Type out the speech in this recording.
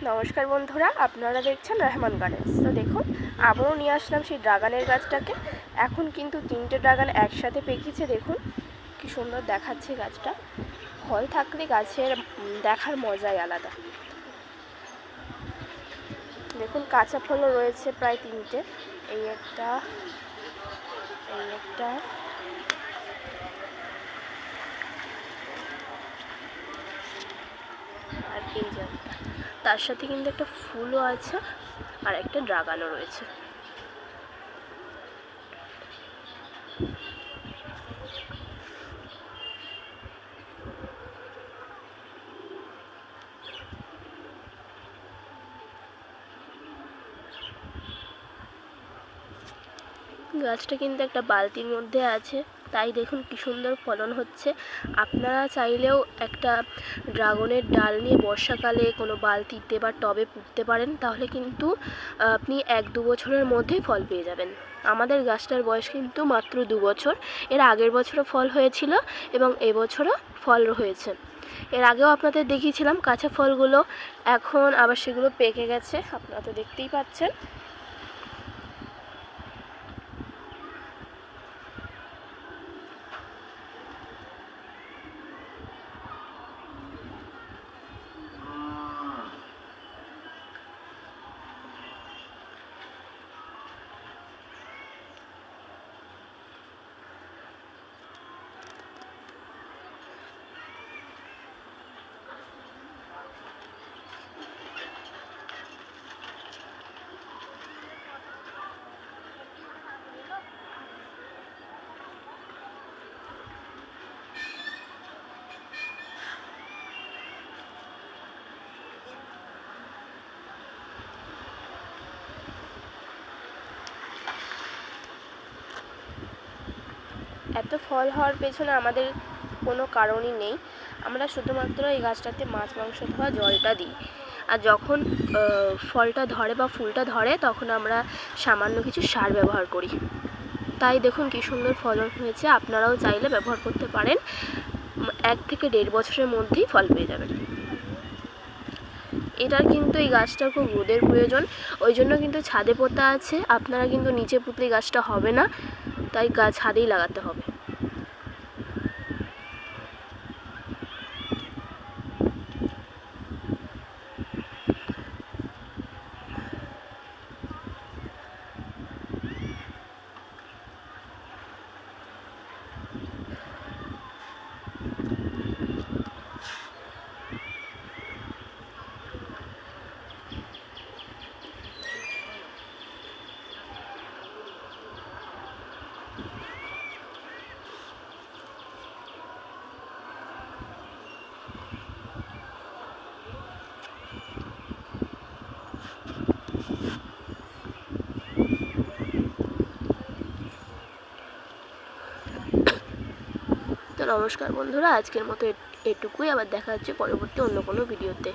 নমস্কার বন্ধুরা, আপনারা দেখছেন রহমান গার্ডেন্স। তো দেখুন, আবারও নিয়ে আসলাম সেই ড্রাগনের গাছটাকে। এখন কিন্তু 3টে ড্রাগন একসাথে পেকেছে। দেখুন কি সুন্দর দেখাচ্ছে গাছটা। ফল থাকলে গাছের দেখার মজাই আলাদা। দেখুন কাঁচা ফলও রয়েছে প্রায় 3টে। এই একটা, এই একটা, আর এই যে একটা। তার সাথে কিন্তু একটা ফুলও আছে আর একটা ড্রাগনও রয়েছে। গাছটা কিন্তু একটা বালতির মধ্যে আছে, তাই দেখুন কি সুন্দর ফলন হচ্ছে। আপনারা চাইলেও একটা ড্রাগনের ডাল নিয়ে বর্ষাকালে কোনো বালতিতে বা টবে পুঁততে পারেন, তাহলে কিন্তু আপনি 1-2 বছরের মধ্যেই ফল পেয়ে যাবেন। আমাদের গাছটার বয়স কিন্তু মাত্র 2 বছর। এর আগের বছরও ফল হয়েছিল এবং এবছরও ফল হয়েছে। এর আগেও আপনাদের দেখিয়েছিলাম কাঁচা ফলগুলো, এখন আবার সেগুলো পেকে গেছে, আপনারা তো দেখতেই পাচ্ছেন। এত ফল হওয়ার পেছনে আমাদের কোনো কারণই নেই। আমরা শুধুমাত্র এই গাছটাতে মাছ মাংস ধোয়া জলটা দিই, আর যখন ফলটা ধরে বা ফুলটা ধরে তখন আমরা সামান্য কিছু সার ব্যবহার করি। তাই দেখুন কি সুন্দর ফলন হয়েছে। আপনারাও চাইলে ব্যবহার করতে পারেন। 1 থেকে 1.5 বছরের মধ্যেই ফল পেয়ে যাবেন। এটার কিন্তু এই গাছটার খুব রোদের প্রয়োজন, ওই জন্য কিন্তু ছাদে পোঁতা আছে। আপনারা কিন্তু নিচে পুঁতলে গাছটা হবে না, তাই গাছ ছাদেই লাগাতে হবে। তো নমস্কার বন্ধুরা, আজকের মতো এটুকুই। আবার দেখা হচ্ছে পরবর্তী অন্য কোনো ভিডিওতে।